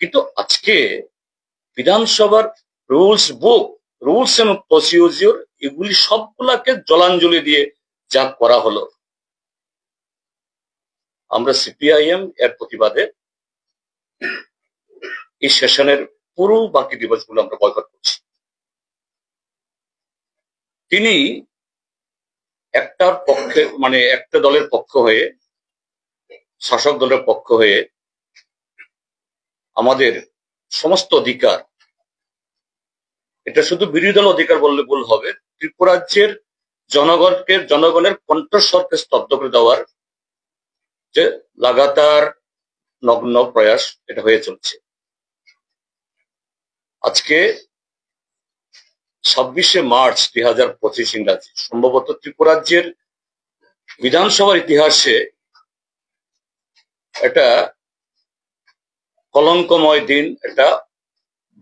কিন্তু আজকে বিধানসভার রুলস বুক, রুলস এবং প্রসিডিউর এগুলি সবগুলাকে জলাঞ্জলি দিয়ে যা করা হলো, আমরা সিপিআইএম এর প্রতিবাদে এই সেশনের পুরো বাকি দিবসগুলো আমরা বয়কট করছি। তিনি একটার পক্ষে মানে একটা দলের পক্ষ হয়ে, শাসক দলের পক্ষ হয়ে আমাদের সমস্ত অধিকার, এটা শুধু বিরোধী দল অধিকার বললে ভুল হবে, ত্রিপুরাজ্যের জনগণের কণ্ঠস্বরকে স্তব্ধ করে দেওয়ার যে লাগাতার নগ্ন প্রয়াস এটা হয়ে চলছে। আজকে 26শে মার্চ 2025 ইংরাজি সম্ভবত ত্রিপুরাজ্যের বিধানসভার ইতিহাসে এটা কলঙ্কময় দিন, এটা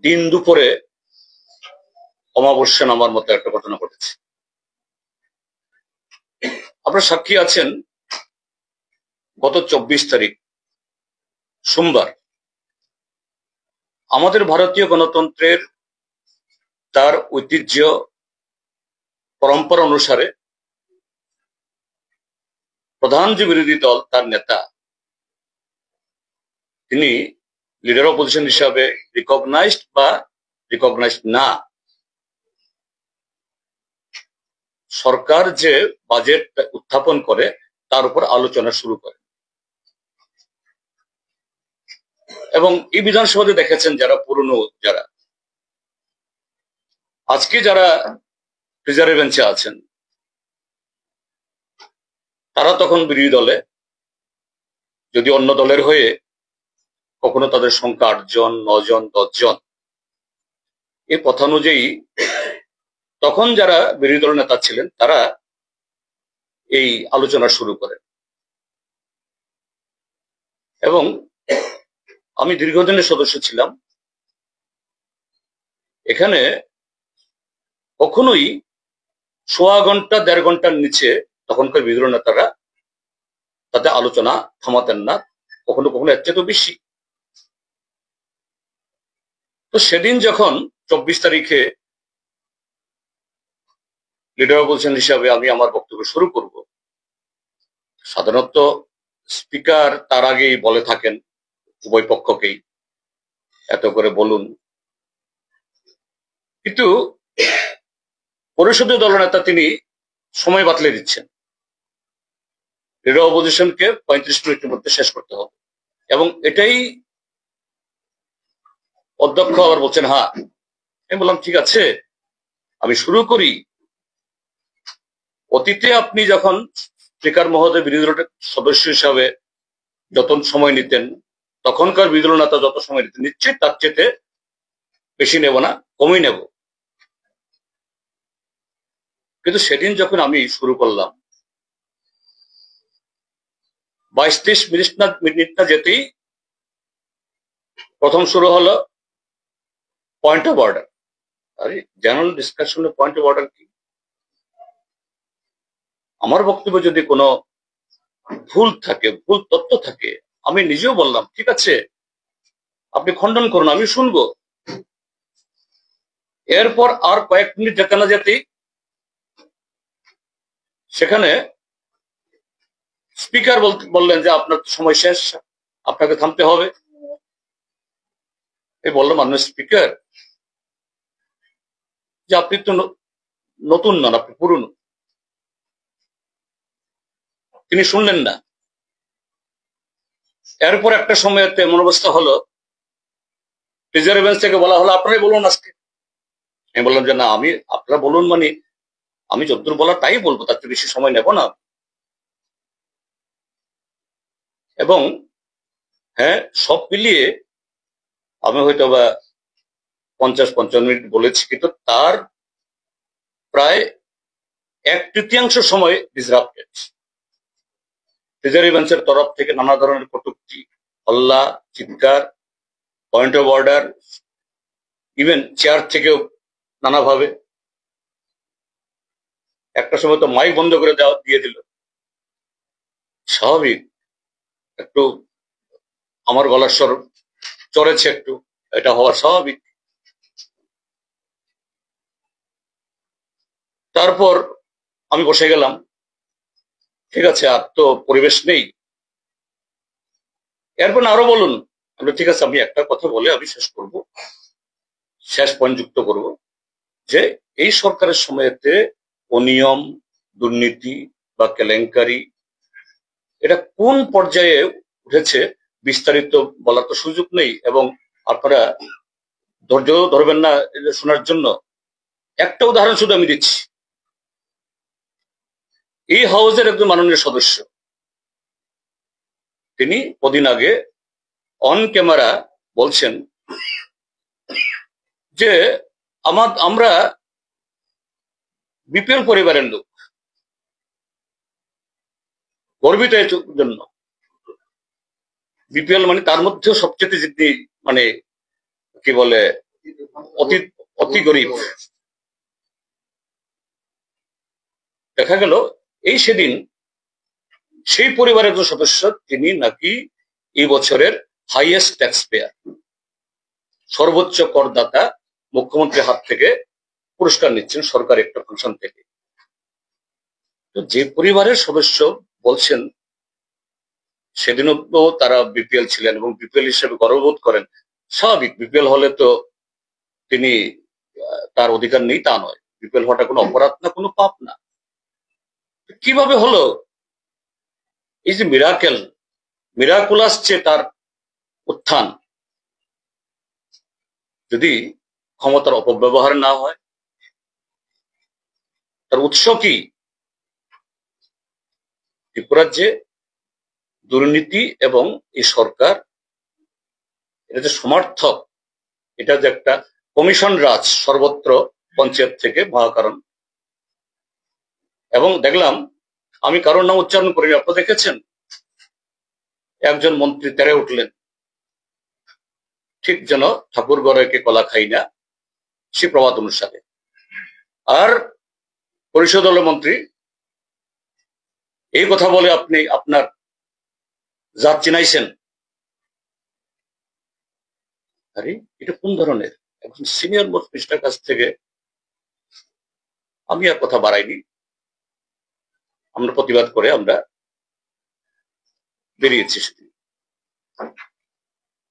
দিন দুপুরে অমাবস্যা নামার মতো একটা ঘটনা ঘটেছে। আপনারা সাক্ষী আছেন, গত 24 তারিখ সোমবার আমাদের ভারতীয় গণতন্ত্রের তার ঐতিহ্য পরম্পরা অনুসারে প্রধান যে বিরোধী দল তার নেতা, তিনি লিডার অপোজিশন হিসাবে রিকগনাইজড বা রিকগনাইজড না, সরকার যে বাজেট উত্থাপন করে তার উপর আলোচনা শুরু করে। এবং এই বিধানসভাতে দেখেছেন যারা পুরনো, যারা আজকে যারা রিজার্ভ বেঞ্চে আছেন, তারা তখন বিরোধী দলে, যদি অন্য দলের হয়ে কখনো তাদের সংখ্যা 8 জন, 9 জন, 10 জন, এই কথা অনুযায়ী তখন যারা বিরোধী দল নেতা ছিলেন তারা এই আলোচনা শুরু করেন। এবং আমি দীর্ঘদিনের সদস্য ছিলাম, এখানে কখনোই সোয়া ঘন্টা 1.5 ঘন্টার নিচে তখনকার বিরোধী দল নেতারা তাতে আলোচনা থামাতেন না, কখনো কখনো এর চেয়ে তো বেশি। তো সেদিন যখন 24 তারিখে লিডার অপোজিশন হিসাবে আমি আমার বক্তব্য শুরু করব, সাধারণত স্পিকার তার আগেই বলে থাকেন উভয় পক্ষকেই এত করে বলুন, কিন্তু পরিষদীয় দলনেতা তিনি সময় বাতলে দিচ্ছেন, লিডার অপোজিশনকে 35 মিনিটের মধ্যে শেষ করতে হবে। এবং এটাই অধ্যক্ষ আবার বলছেন হ্যাঁ। আমি বললাম ঠিক আছে, আমি শুরু করি। অতীতে আপনি যখন স্পিকার মহোদয় বিরোধী দলের সদস্য হিসাবে যত সময় নিতেন, তখনকার বিরোধী দল নেতা যত সময় নিতেন, নিশ্চয়ই তার চেয়ে বেশি নেব না, কমই নেব। কিন্তু সেদিন যখন আমি শুরু করলাম, 22-23 মিনিট না যেতেই প্রথম শুরু হলো পয়েন্ট অফ অর্ডার। আরে জেনারেল ডিসকাশনে পয়েন্ট অফ অর্ডার কি? আমার বক্তব্যে যদি কোনো ভুল থাকে, ভুল তথ্য থাকে, আমি নিজেও বললাম ঠিক আছে, আপনি খণ্ডন করুন, আমি শুনবো। এরপর আর কয়েক মিনিট যেতে না যেতেই সেখানে স্পিকার বললেন যে আপনার সময় শেষ, আপনাকে থামতে হবে। এই বললাম মাননীয় স্পিকার যে আপনি তো নতুন নন, আপনি পুরনো। তিনি শুনলেন না। এরপর একটা সময়তে এমন অবস্থা হলো, রিজার্ভ বেঞ্চ থেকে বলা হলো আপনারাই বলুন আজকে। আমি বললাম যে না, আমি আপনারা বলুন মানে আমি যতদূর বলা তাই বলবো, তার চেয়ে বেশি সময় নেব না। এবং হ্যাঁ, সব মিলিয়ে আমি হয়তো বা 50-55 মিনিট বলেছি, কিন্তু তার প্রায় 1/3 সময় ডিসরাপ্টেড। রিজার্ভ বেঞ্চের তরফ থেকে নানা ধরনের কটূক্তি, হল্লা, চিৎকার, point of order, even chair থেকেও নানাভাবে। একটা সময় তো মাইক বন্ধ করে দিয়ে দিল। স্বাভাবিক একটু আমার গলার স্বর চড়েছে একটু, এটা হওয়ার স্বাভাবিক। তারপর আমি বসে গেলাম, ঠিক আছে আর তো পরিবেশ নেই। এরপর আরো বলুন। ঠিক আছে, আমি একটা কথা বলে আমি শেষ করব, শেষ পয়েন্ট যুক্ত করব, যে এই সরকারের সময়তে অনিয়ম, দুর্নীতি বা কেলেঙ্কারি এটা কোন পর্যায়ে উঠেছে বিস্তারিত বলার তো সুযোগ নেই, এবং আপনারা ধৈর্য ধরবেন না এটা শোনার জন্য। একটা উদাহরণ শুধু আমি দিচ্ছি। এই হাউসের একজন মাননীয় সদস্য, তিনি কদিন আগে অন ক্যামেরা বলছেন যে আমরা বিপিএল পরিবারের লোক, গর্বিত এর জন্য। বিপিএল মানে তার মধ্যেও সবচেয়ে যিনি মানে কি বলে অতি অতি গরিব। দেখা গেল এই সেদিন সেই পরিবারের একজন সদস্য, তিনি নাকি এই বছরের হাইয়েস্ট ট্যাক্স পেয়ার, সর্বোচ্চ করদাতা, মুখ্যমন্ত্রীর হাত থেকে পুরস্কার নিচ্ছেন সরকারি একটা ফাংশন থেকে। তো যে পরিবারের সদস্য বলছেন, সেদিনও তো তারা বিপিএল ছিলেন এবং বিপিএল হিসেবে গর্ববোধ করেন। স্বাভাবিক, বিপিএল হলে তো তিনি তার অধিকার নেই তা নয়, বিপিএল হওয়াটা কোনো অপরাধ না, কোনো পাপ না। কিভাবে হলো এই যে মিরাকুলাস যে তার উত্থান, যদি ক্ষমতার অপব্যবহার না হয়? তার উৎস কি? ত্রিপুরার যে দুর্নীতি এবং এই সরকার, এটা যে সমর্থক, এটা যে একটা কমিশন রাজ সর্বত্র, পঞ্চায়েত থেকে মহাকারণ। এবং দেখলাম, আমি কারোর নাম উচ্চারণ করিনি, আপনারা দেখেছেন, একজন মন্ত্রী তেরে উঠলেন, ঠিক যেন ঠাকুর ঘরেকে কলা খাই না, সে প্রবাদ অনুসারে। আর পরিষদ দলের মন্ত্রী এই কথা বলে আপনি আপনার জাত চিনাইছেন। আরে এটা কোন ধরনের? একজন সিনিয়র মোস্ট মিনিস্টার কাছ থেকে আমি আর কথা বাড়াইনি, আমরা প্রতিবাদ করে আমরা বেরিয়েছি সেদিন।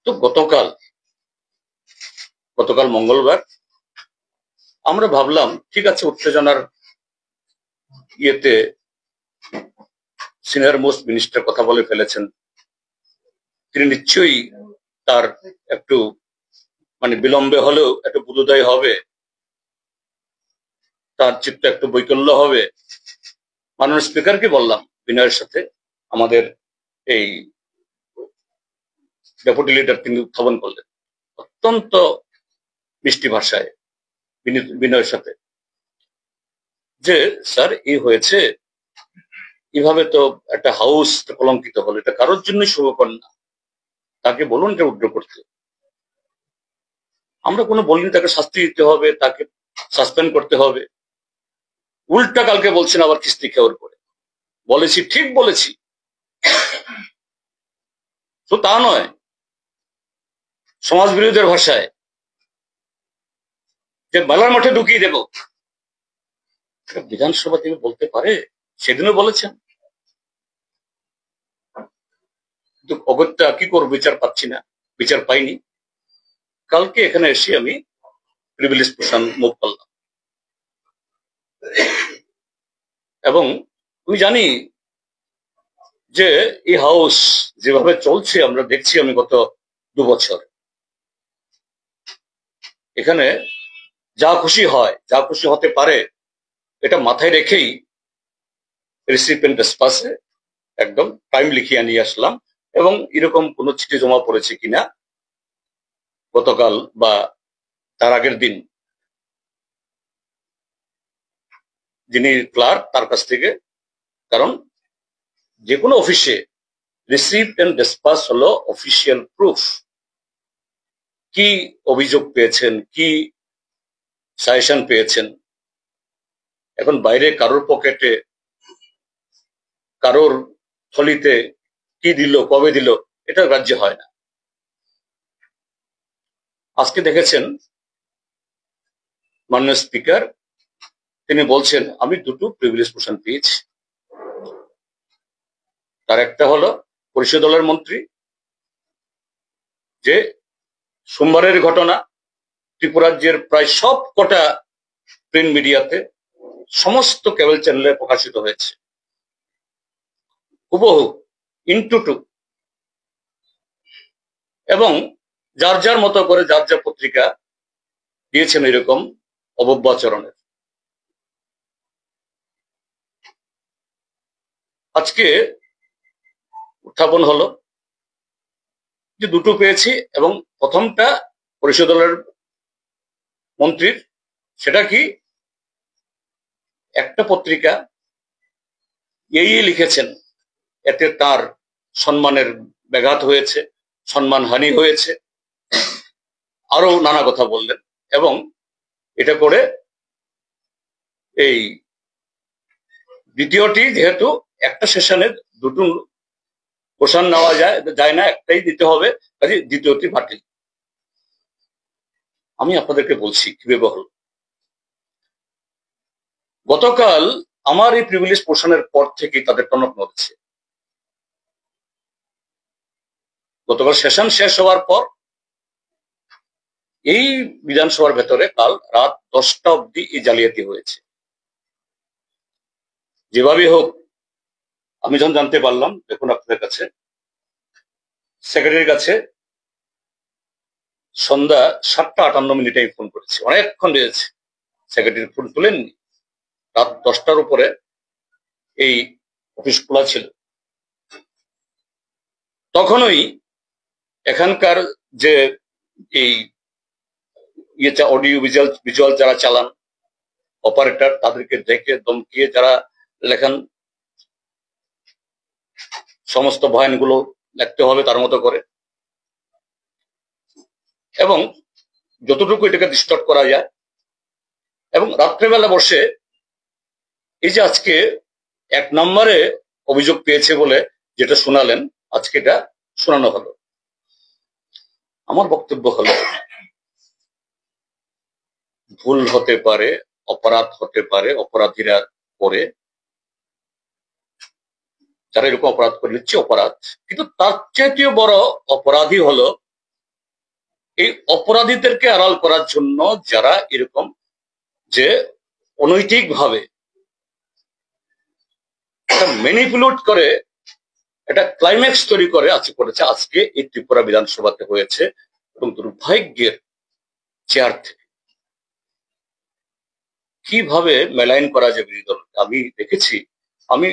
তো গতকাল মঙ্গলবার আমরা ভাবলাম, ঠিক আছে, উত্তেজনার ইয়েতে সিনিয়র মোস্ট মিনিস্টার কথা বলে ফেলেছেন, তিনি নিশ্চয়ই তার একটু মানে বিলম্বে হলেও একটু বোধোদয় হবে, তার চিত্ত একটু বৈকল্য হবে। মাননীয় স্পিকারকে বললাম বিনয়ের সাথে, আমাদের এই ডেপুটি লিডার তিনি উত্থাপন করলেন অত্যন্ত মিষ্টি ভাষায় বিনয়ের সাথে, যে স্যার এই হয়েছে, এভাবে তো একটা হাউস কলঙ্কিত হলো, এটা কারোর জন্যই শুভকর না, তাকে বলুন এটা উদ্র করতে। আমরা কোনো বলিনি তাকে শাস্তি দিতে হবে, তাকে সাসপেন্ড করতে হবে। উল্টা কালকে বলছেন আবার কিস্তি খেওয়ার করে। বলেছি, ঠিক বলেছি, তো তা নয় সমাজ বিরোধীদের ভাষায় যে মেলার মাঠে ঢুকিয়ে দেব, বিধানসভা থেকে বলতে পারে? সেদিনও বলেছেন, কিন্তু অগত্যা কি করবো, বিচার পাচ্ছি না, বিচার পাইনি। কালকে এখানে এসে আমি প্রিভিলেজ পোর্শন মুভ করলাম, এবং আমি জানি যে এই হাউস যেভাবে চলছে আমরা দেখছি, আমি গত 2 বছর এখানে যা খুশি হয়, যা খুশি হতে পারে, এটা মাথায় রেখেই রিসিপিয়েন্ট ডিসপাসে একদম টাইম লিখিয়ে নিয়ে আসলাম। এবং এরকম কোনো চিঠি জমা পড়েছে কিনা গতকাল বা তার আগের দিন যিনি ক্লার্ক তার কাছ থেকে, কারণ যে কোনো অফিসে রিসিভ এন্ড ডিসপাস হলো অফিসিয়াল প্রুফ। কি অভিযোগ পেয়েছেন, কি সাজেশন পেয়েছেন, এখন বাইরে কারোর পকেটে, কারোর থলিতে কি দিল, কবে দিল, এটা গ্রাহ্য হয় না। আজকে দেখেছেন মাননীয় স্পিকার তিনি বলছেন আমি দুটো প্রিভিলেজ পোর্শন পেয়েছি। তার একটা হলো পরিষদ দলের মন্ত্রী, যে সোমবারের ঘটনা ত্রিপুরাজ্যের প্রায় সব কটা প্রিন্ট মিডিয়াতে সমস্ত কেবল চ্যানেলে প্রকাশিত হয়েছে, হুবহু ইনটু টু, এবং যার যার মতো করে যার যার পত্রিকা দিয়েছেন এরকম অবব্যাচরণের। আজকে উত্থাপন হলো যে দুটো পেয়েছি, এবং প্রথমটা পরিষদ দলের মন্ত্রীর, সেটা কি একটা পত্রিকা এই লিখেছেন এতে তার সম্মানের ব্যাঘাত হয়েছে, সম্মানহানি হয়েছে, আরো নানা কথা বললেন। এবং এটা করে এই দ্বিতীয়টি, যেহেতু একটা সেশনে দুটো পোষণ নেওয়া যায় না, একটাই দিতে হবে, কাজে দ্বিতীয়টি বাতিল। আমি আপনাদেরকে বলছি কিভাবে হলো। গতকাল আমার এই প্রিভিলেজ পোর্শনের পর থেকে তাদের টনক নড়ছে। গতকাল সেশন শেষ হওয়ার পর এই বিধানসভার ভেতরে কাল রাত 10টা অব্দি এই জালিয়াতি হয়েছে। যেভাবে হোক আমি যখন জানতে পারলাম, দেখুন আপনাদের কাছে সেক্রেটারির কাছে সন্ধ্যা 7টা 58 আমি ফোন করেছি, অনেকক্ষণ রয়েছে, সেক্রেটারি ফোন তুলেননি। রাত 10টার উপরে এই অফিস খোলা ছিল। তখনই এখানকার যে এই অডিও ভিজুয়াল যারা চালান, অপারেটর, তাদেরকে ডেকে ধমকিয়ে যারা লেখান, সমস্ত বয়ানগুলো লিখতে হবে তার মতো করে, এবং যতটুকু এটাকে ডিস্টর্ব করা যায়। এবং রাত্রেবেলা বসে এই যে আজকে 1 নম্বরে অভিযোগ পেয়েছে বলে যেটা শোনালেন, আজকে এটা শোনানো হলো। আমার বক্তব্য হলো, ভুল হতে পারে, অপরাধ হতে পারে, অপরাধীরা করে, যারা এরকম অপরাধ করে নিচ্ছে অপরাধ, কিন্তু তার চেয়ে বড় অপরাধী হলো এই অপরাধীদেরকে আড়াল করার জন্য যারা এরকম যে অনৈতিক ভাবে ম্যানিপুলেট করে একটা ক্লাইম্যাক্স তৈরি করে করেছে আজকে এই ত্রিপুরা বিধানসভাতে হয়েছে। এবং দুর্ভাগ্যের চেয়ার থেকে কিভাবে মেলাইন করা যায় বিরোধী দল, আমি দেখেছি। আমি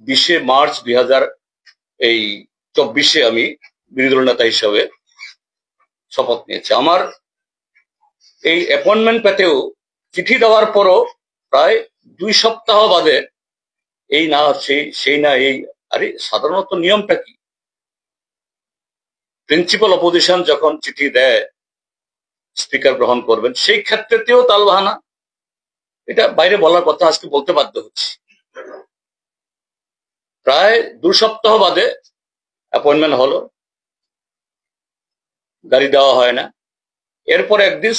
20শে মার্চ 2024 আমি বিরোধী দল নেতা হিসাবে শপথ নিয়েছি। আমার এই অ্যাপয়েন্টমেন্ট পেতেও চিঠি দেওয়ার পরও প্রায় 2 সপ্তাহ বাদে এই না সেই না এই, আরে সাধারণত নিয়মটা কি? প্রিন্সিপাল অপোজিশন যখন চিঠি দেয় স্পিকার গ্রহণ করবেন, সেই ক্ষেত্রেতেও তালবাহানা। এটা বাইরে বলার কথা, আজকে বলতে বাধ্য হচ্ছি। প্রায় 2 সপ্তাহ বাদে অ্যাপয়েন্টমেন্ট হলো, গাড়ি দেওয়া হয় না। এরপর একদিন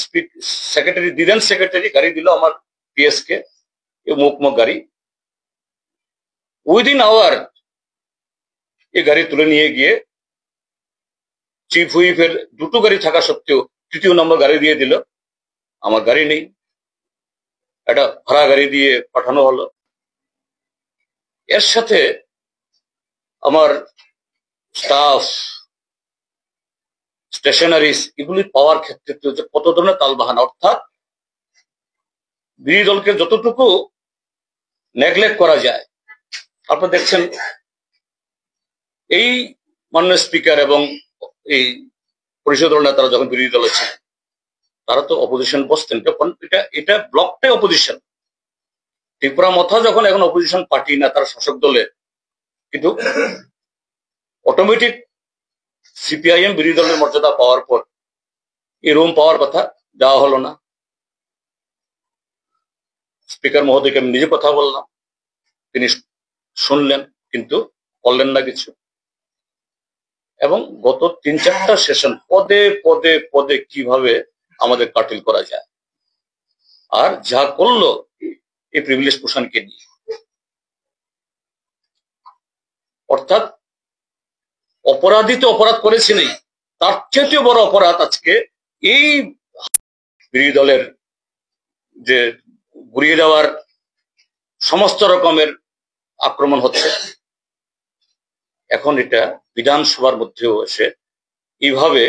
সেক্রেটারি গাড়ি দিল আমার পিএস কে, মুখ গাড়ি। উইদিন আওয়ার এই গাড়ি তুলে নিয়ে গিয়ে চিফ হুইপের 2টো গাড়ি থাকা সত্ত্বেও 3য় নম্বর গাড়ি দিয়ে দিল। আমার গাড়ি নেই, একটা ভাড়া গাড়ি দিয়ে পাঠানো হলো। এর সাথে আমার স্টাফ, স্টেশনারিজ এগুলি পাওয়ার ক্ষেত্রে কত ধরনের তালবাহানা, অর্থাৎ বিরোধী দলকে যতটুকু নেগলেক্ট করা যায়। আপনারা দেখছেন এই মাননীয় স্পিকার এবং এই পরিষদ দল নেতারা যখন বিরোধী দলে ছিলেন, তারা তো অপোজিশন বসতেন, তখন এটা ব্লকটাই অপোজিশন। ত্রিপুরা মথা যখন এখন অপোজিশন পার্টি না, তারা শাসক দলে, কিন্তু অটোমেটিক সিপিআইএম বিরোধী দলের মর্যাদা পাওয়ার পর এই রুম পাওয়ার কথা দেওয়া হলো না। স্পিকার মহোদয়কে আমি নিজে কথা বললাম, তিনি শুনলেন কিন্তু করলেন না কিছু। এবং গত 3-4টা সেশন পদে পদে পদে কিভাবে আমাদের কাটিল করা যায়। আর যা করলো এই প্রিভিলেজ পোর্শনকে নিয়ে, অর্থাৎ অপরাধী তো অপরাধ করেছে নেই, তার চেয়ে বড় অপরাধ আজকে এই বিরোধী দলের যে ঘুরিয়ে দেওয়ার সমস্ত রকমের আক্রমণ হচ্ছে। এখন এটা বিধানসভার মধ্যেও এসে এইভাবে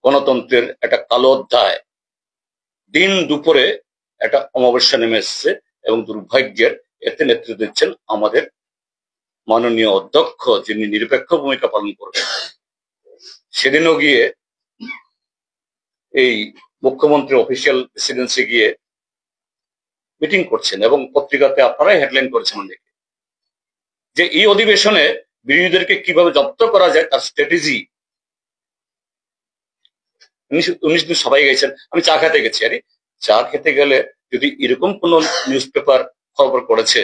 গণতন্ত্রের একটা কালো অধ্যায় দিন দুপুরে একটা অমাবস্যা নেমে এসছে, এবং দুর্ভাগ্যের এতে নেতৃত্ব দিচ্ছেন আমাদের মাননীয় অধ্যক্ষ, যিনি নিরপেক্ষ ভূমিকা পালন করবেন। সেদিনও গিয়ে এই মুখ্যমন্ত্রী অফিসিয়াল রেসিডেন্সি গিয়ে মিটিং করছেন, এবং পত্রিকাতে আপনারাই হেডলাইন করেছেন অনেকে, যে এই অধিবেশনে বিরোধীদেরকে কিভাবে জব্দ করা যায় তার স্ট্র্যাটেজি। 19 দিন সবাই গেছেন, আমি চা খেতে গেছি। আরে চা খেতে গেলে যদি এরকম কোন নিউজ পেপার খবর করেছে,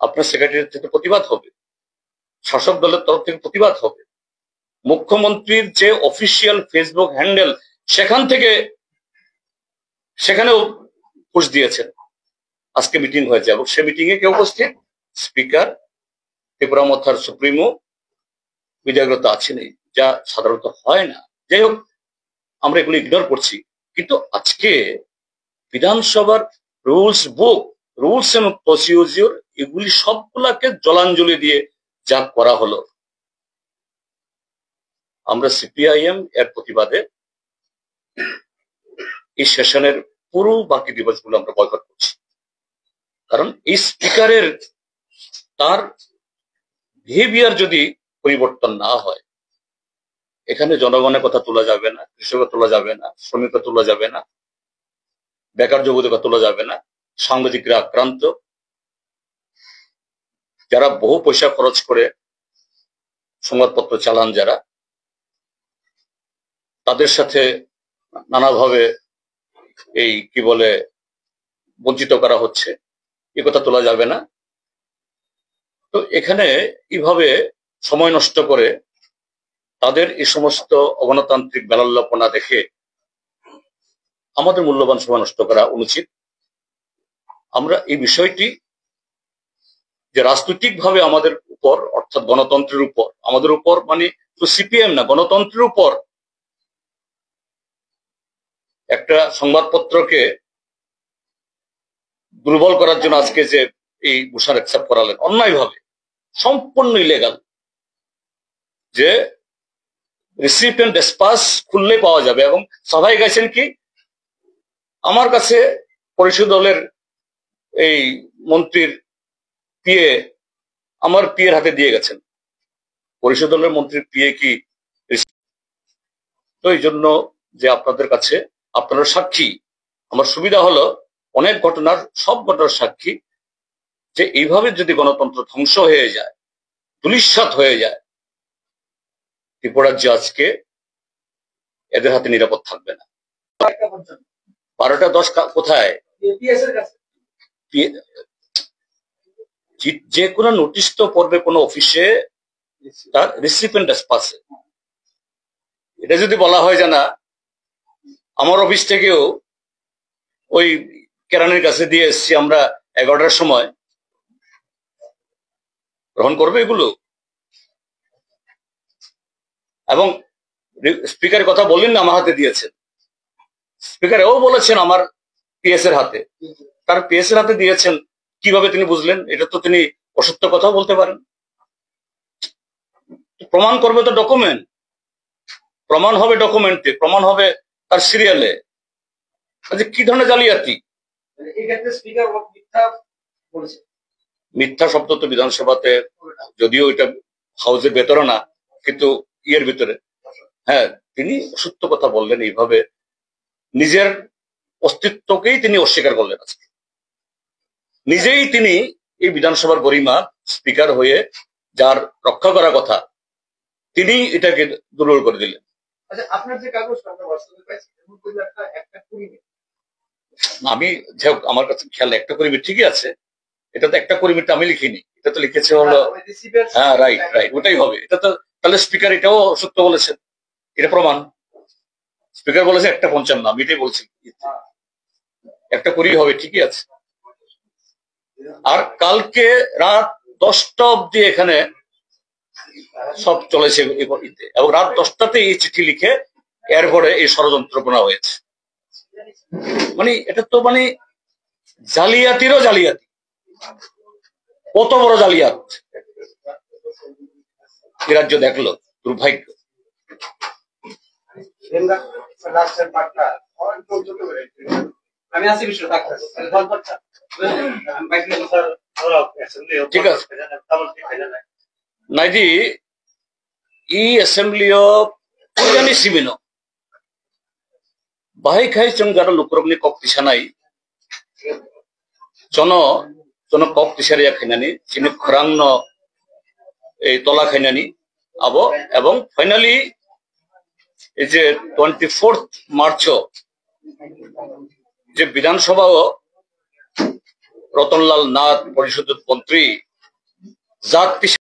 আপনার সেক্রেটারি থেকে প্রতিবাদ হবে, শাসক দলের তরফ থেকে প্রতিবাদ হবে, মুখ্যমন্ত্রীর যে অফিসিয়াল ফেসবুক হ্যান্ডেল সেখানেও পোস্ট দিয়েছেন আজকে মিটিং হয়েছে, এবং সে মিটিং এ কে উপস্থিত? স্পিকার, ত্রিপুরা মথার সুপ্রিমো বিজয়গ্রত আছেনই, যা সাধারণত হয় না। যাই হোক, আমরা এগুলো ইগনোর করছি, কিন্তু আজকে বিধানসভার rules book, rules and procedure, এগুলি সবগুলাকে জলাঞ্জলি দিয়ে যা করা হলো, আমরা সিপিআইএম এর প্রতিবাদে এই সেশনের পুরো বাকি দিবসগুলো আমরা বয়কট করছি। কারণ এই স্পিকারের তার বিহেভিয়ার যদি পরিবর্তন না হয়, এখানে জনগণের কথা তোলা যাবে না, কৃষকের তোলা যাবে না, শ্রমিকের তোলা যাবে না, বেকার যুবকদের তোলা যাবে না, সাংবাদিকরা আক্রান্ত, যারা বহু পয়সা খরচ করে সংবাদপত্র চালান, যারা তাদের সাথে নানাভাবে এই কি বলে বঞ্চিত করা হচ্ছে, এ কথা তোলা যাবে না। তো এখানে এইভাবে সময় নষ্ট করে তাদের এই সমস্ত অগণতান্ত্রিক বেলাল্লাপনা দেখে আমাদের মূল্যবান সময় নষ্ট করা অনুচিত। আমরা এই বিষয়টি যে রাজনৈতিকভাবে আমাদের উপর, অর্থাৎ গণতন্ত্রের উপর, আমাদের উপর মানে তো সিপিএম না, গণতন্ত্রের উপর একটা সংবাদপত্রকে দুর্বল করার জন্য আজকে যে এই ঘোষণা অ্যাকসেপ্ট করালেন অন্যায় ভাবে, সম্পূর্ণ ইলেগাল, যে রিসিপ্ট এন্ড ডিসপাস খুললে পাওয়া যাবে। এবং সবাই গেছেন কি, আমার কাছে পরিষদ দলের এই মন্ত্রীর পিএ আমার পিএর হাতে দিয়ে গেছেন, পরিষদ দলের মন্ত্রীর পিএ কি। তো এই জন্য যে আপনাদের কাছে আপনারা সাক্ষী, আমার সুবিধা হলো অনেক ঘটনার, সব ঘটনার সাক্ষী, যে এইভাবে যদি গণতন্ত্র ধ্বংস হয়ে যায়, ধূলিসাৎ হয়ে যায়, ত্রিপুরার যে আজকে এদের হাতে নিরাপদ থাকবে না। 12টা 10 কোথায়? যে কোনো নোটিশ তো পড়বে কোনো অফিসে, তার রিসিপেন্ট ডিসপাসে। এটা যদি বলা হয় যে না, আমার অফিস থেকেও ওই কেরানির কাছে দিয়ে এসছি আমরা 11টার সময়, গ্রহণ করবে এগুলো? এবং স্পিকারের কথা বললেন না, আমার হাতে দিয়েছেন, স্পিকার এও বলেছেন আমার পিএস এর হাতে, তার পিএস এর হাতে দিয়েছেন, কিভাবে তিনি বুঝলেন? এটা তো তিনি অসত্য কথাও বলতে পারেন। প্রমাণ করবে তো ডকুমেন্ট, প্রমাণ হবে ডকুমেন্টে, প্রমাণ হবে তার সিরিয়ালে। কি ধরনের জালিয়াতি? মিথ্যা শব্দ তো বিধানসভাতে, যদিও এটা হাউসের ভেতরে না, কিন্তু ইয়ের ভিতরে, হ্যাঁ, তিনি সত্য কথা বললেন, এইভাবে নিজের অস্তিত্বকেই তিনি অস্বীকার করলেন। আজকে নিজেই তিনি এই বিধানসভার গরিমা, স্পিকার হয়ে যার রক্ষা করার কথা, তিনি এটাকে দুর্বল করে দিলেন। আপনার যে কাগজ আমি যাই হোক, আমার কাছে খেয়াল একটা করিমি ঠিকই আছে, এটা তো একটা করিমিটা আমি লিখিনি, এটা তো লিখেছে হলো, হ্যাঁ রাইট রাইট, ওটাই হবে। এটা তো তাহলে স্পিকার এটাও সত্য বলেছেন, এটা প্রমাণ। স্পিকার বলেছে 1:55, আমি এটাই বলছি, 1:20 হবে, ঠিকই আছে। আর কালকে রাত 10টা অব্দি এখানে সব চলেছে এবং রাত 10টাতে এই চিঠি লিখে এরপরে এই ষড়যন্ত্রপনা হয়েছে। মানে এটা তো মানে জালিয়াতিরও জালিয়াতি, কত বড় জালিয়াত এ রাজ্য দেখলো, দুর্ভাগ্য। ঠিক আছে নাইদি ই এসেম্বলিও জানি সিবিন বাহাই খাই जों যারা লুকরবনি কক তিসানাই জন কক তিসারিয়া খাইনানি চিনি খরাংন এই তলা খাইনানি আবো এবং ফাইনালি এই যে 24 মার্চ যে বিধানসভাও রতনলাল নাথ পরিষদ মন্ত্রী জাত